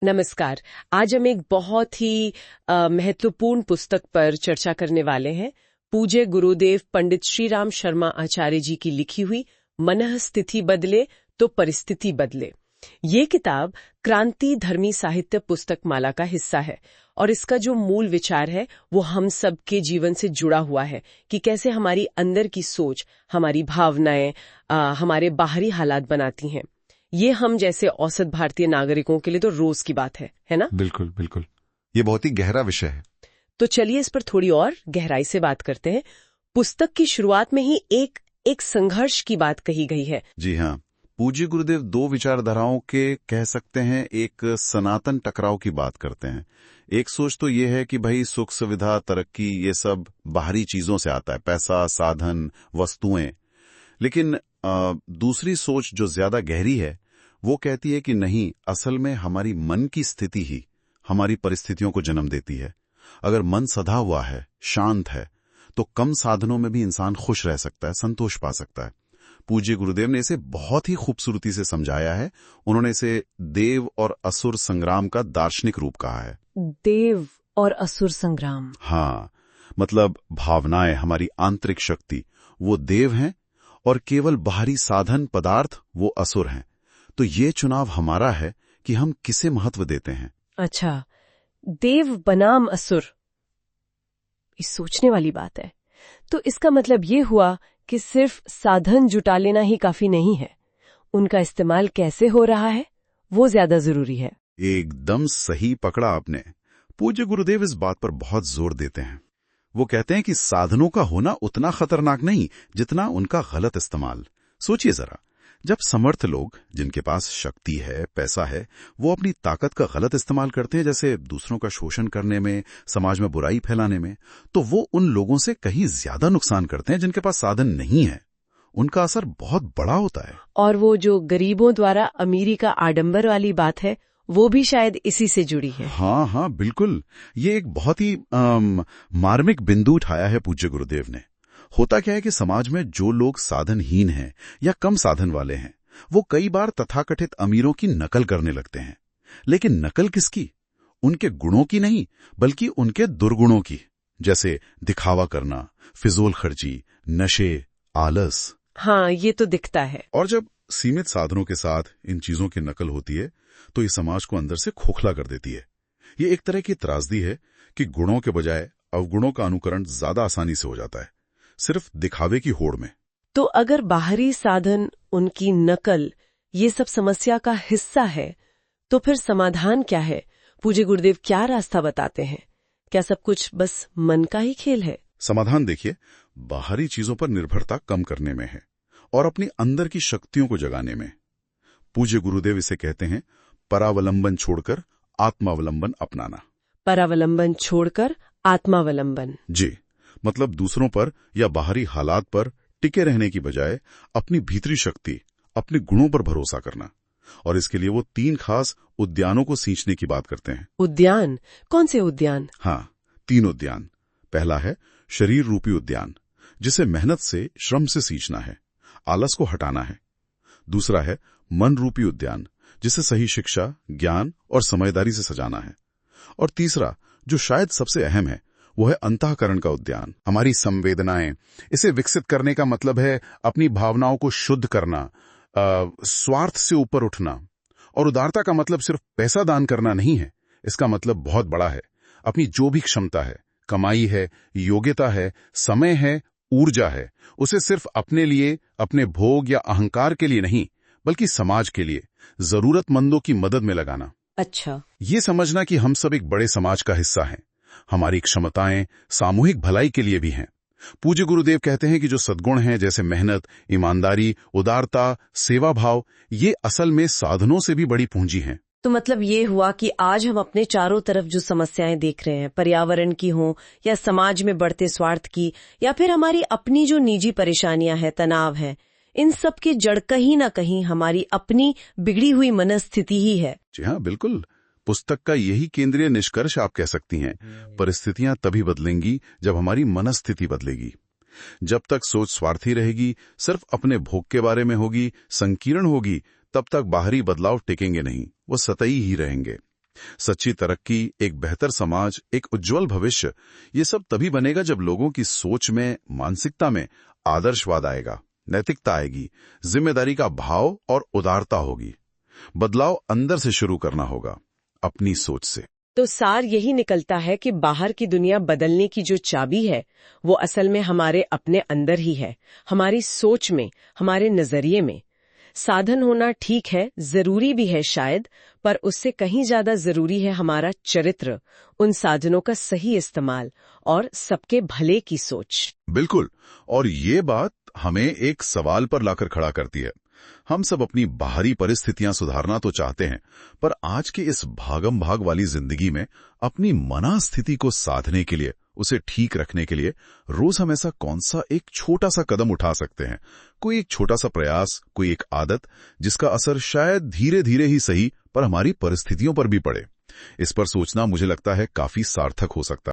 नमस्कार। आज हम एक बहुत ही महत्वपूर्ण पुस्तक पर चर्चा करने वाले हैं। पूज्य गुरुदेव पंडित श्रीराम शर्मा आचार्य जी की लिखी हुई मनः स्थिति बदले तो परिस्थिति बदले। ये किताब क्रांति धर्मी साहित्य पुस्तक माला का हिस्सा है और इसका जो मूल विचार है वो हम सब के जीवन से जुड़ा हुआ है कि कैसे हमारी अंदर की सोच, हमारी भावनाएं हमारे बाहरी हालात बनाती हैं। ये हम जैसे औसत भारतीय नागरिकों के लिए तो रोज की बात है ना? बिल्कुल बिल्कुल, ये बहुत ही गहरा विषय है। तो चलिए इस पर थोड़ी और गहराई से बात करते हैं। पुस्तक की शुरुआत में ही एक संघर्ष की बात कही गई है। जी हाँ, पूज्य गुरुदेव दो विचारधाराओं के कह सकते हैं एक सनातन टकराव की बात करते हैं। एक सोच तो ये है कि भाई सुख सुविधा तरक्की ये सब बाहरी चीजों से आता है, पैसा साधन वस्तुएं। लेकिन दूसरी सोच जो ज्यादा गहरी है वो कहती है कि नहीं, असल में हमारी मन की स्थिति ही हमारी परिस्थितियों को जन्म देती है। अगर मन सधा हुआ है, शांत है, तो कम साधनों में भी इंसान खुश रह सकता है, संतोष पा सकता है। पूज्य गुरुदेव ने इसे बहुत ही खूबसूरती से समझाया है। उन्होंने इसे देव और असुर संग्राम का दार्शनिक रूप कहा है। देव और असुर संग्राम। हाँ, मतलब भावनाएं, हमारी आंतरिक शक्ति, वो देव हैं और केवल बाहरी साधन पदार्थ वो असुर हैं। तो ये चुनाव हमारा है कि हम किसे महत्व देते हैं। अच्छा, देव बनाम असुर, ये सोचने वाली बात है। तो इसका मतलब ये हुआ कि सिर्फ साधन जुटा लेना ही काफी नहीं है, उनका इस्तेमाल कैसे हो रहा है वो ज्यादा जरूरी है। एकदम सही पकड़ा आपने। पूज्य गुरुदेव इस बात पर बहुत जोर देते हैं। वो कहते हैं कि साधनों का होना उतना खतरनाक नहीं जितना उनका गलत इस्तेमाल। सोचिए जरा, जब समर्थ लोग जिनके पास शक्ति है, पैसा है, वो अपनी ताकत का गलत इस्तेमाल करते हैं, जैसे दूसरों का शोषण करने में, समाज में बुराई फैलाने में, तो वो उन लोगों से कहीं ज्यादा नुकसान करते हैं जिनके पास साधन नहीं है। उनका असर बहुत बड़ा होता है। और वो जो गरीबों द्वारा अमीरी का आडंबर वाली बात है वो भी शायद इसी से जुड़ी है। हाँ हाँ बिल्कुल, ये एक बहुत ही मार्मिक बिंदु उठाया है पूज्य गुरुदेव ने। होता क्या है कि समाज में जो लोग साधनहीन हैं या कम साधन वाले हैं, वो कई बार तथाकथित अमीरों की नकल करने लगते हैं। लेकिन नकल किसकी? उनके गुणों की नहीं, बल्कि उनके दुर्गुणों की, जैसे दिखावा करना, फिजूल खर्ची, नशे, आलस। हाँ, ये तो दिखता है। और जब सीमित साधनों के साथ इन चीजों की नकल होती है तो ये समाज को अंदर से खोखला कर देती है। ये एक तरह की त्रासदी है कि गुणों के बजाय अवगुणों का अनुकरण ज्यादा आसानी से हो जाता है, सिर्फ दिखावे की होड़ में। तो अगर बाहरी साधन, उनकी नकल, ये सब समस्या का हिस्सा है, तो फिर समाधान क्या है? पूज्य गुरुदेव क्या रास्ता बताते हैं? क्या सब कुछ बस मन का ही खेल है? समाधान देखिए, बाहरी चीजों पर निर्भरता कम करने में है और अपनी अंदर की शक्तियों को जगाने में। पूज्य गुरुदेव इसे कहते हैं परावलंबन छोड़कर आत्मावलंबन अपनाना। परावलंबन छोड़कर आत्मावलंबन। जी, मतलब दूसरों पर या बाहरी हालात पर टिके रहने की बजाय अपनी भीतरी शक्ति, अपने गुणों पर भरोसा करना। और इसके लिए वो 3 खास उद्यानों को सींचने की बात करते हैं। उद्यान? कौन से उद्यान? हाँ, 3 उद्यान। पहला है शरीर रूपी उद्यान, जिसे मेहनत से, श्रम से सींचना है, आलस को हटाना है। दूसरा है मन रूपी उद्यान, जिसे सही शिक्षा, ज्ञान और समझदारी से सजाना है। और तीसरा, जो शायद सबसे अहम है, वो है अंतःकरण का उद्यान, हमारी संवेदनाएं। इसे विकसित करने का मतलब है अपनी भावनाओं को शुद्ध करना, स्वार्थ से ऊपर उठना। और उदारता का मतलब सिर्फ पैसा दान करना नहीं है, इसका मतलब बहुत बड़ा है। अपनी जो भी क्षमता है, कमाई है, योग्यता है, समय है, ऊर्जा है, उसे सिर्फ अपने लिए, अपने भोग या अहंकार के लिए नहीं, बल्कि समाज के लिए, जरूरतमंदों की मदद में लगाना। अच्छा, ये समझना कि हम सब एक बड़े समाज का हिस्सा हैं, हमारी क्षमताएं सामूहिक भलाई के लिए भी हैं। पूज्य गुरुदेव कहते हैं कि जो सद्गुण हैं, जैसे मेहनत, ईमानदारी, उदारता, सेवा भाव, ये असल में साधनों से भी बड़ी पूंजी हैं। तो मतलब ये हुआ कि आज हम अपने चारों तरफ जो समस्याएं देख रहे हैं, पर्यावरण की हो या समाज में बढ़ते स्वार्थ की, या फिर हमारी अपनी जो निजी परेशानियां हैं, तनाव है, इन सब की जड़ कहीं ना कहीं हमारी अपनी बिगड़ी हुई मनस्थिति ही है। जी हाँ, बिल्कुल। पुस्तक का यही केंद्रीय निष्कर्ष आप कह सकती हैं। परिस्थितियां तभी बदलेंगी जब हमारी मनस्थिति बदलेगी। जब तक सोच स्वार्थी रहेगी, सिर्फ अपने भोग के बारे में होगी, संकीर्ण होगी, तब तक बाहरी बदलाव टिकेंगे नहीं, वो सतही ही रहेंगे। सच्ची तरक्की, एक बेहतर समाज, एक उज्जवल भविष्य, ये सब तभी बनेगा जब लोगों की सोच में, मानसिकता में आदर्शवाद आएगा, नैतिकता आएगी, जिम्मेदारी का भाव और उदारता होगी। बदलाव अंदर से शुरू करना होगा, अपनी सोच से। तो सार यही निकलता है कि बाहर की दुनिया बदलने की जो चाबी है वो असल में हमारे अपने अंदर ही है, हमारी सोच में, हमारे नजरिए में। साधन होना ठीक है, जरूरी भी है शायद, पर उससे कहीं ज्यादा जरूरी है हमारा चरित्र, उन साधनों का सही इस्तेमाल और सबके भले की सोच। बिल्कुल। और ये बात हमें एक सवाल पर लाकर खड़ा करती है। हम सब अपनी बाहरी परिस्थितियां सुधारना तो चाहते हैं, पर आज की इस भागम भाग वाली जिंदगी में अपनी मनस्थिति को साधने के लिए, उसे ठीक रखने के लिए रोज हम ऐसा कौन सा एक छोटा सा कदम उठा सकते हैं? कोई एक छोटा सा प्रयास, कोई एक आदत जिसका असर शायद धीरे धीरे ही सही पर हमारी परिस्थितियों पर भी पड़े। इस पर सोचना मुझे लगता है काफी सार्थक हो सकता है।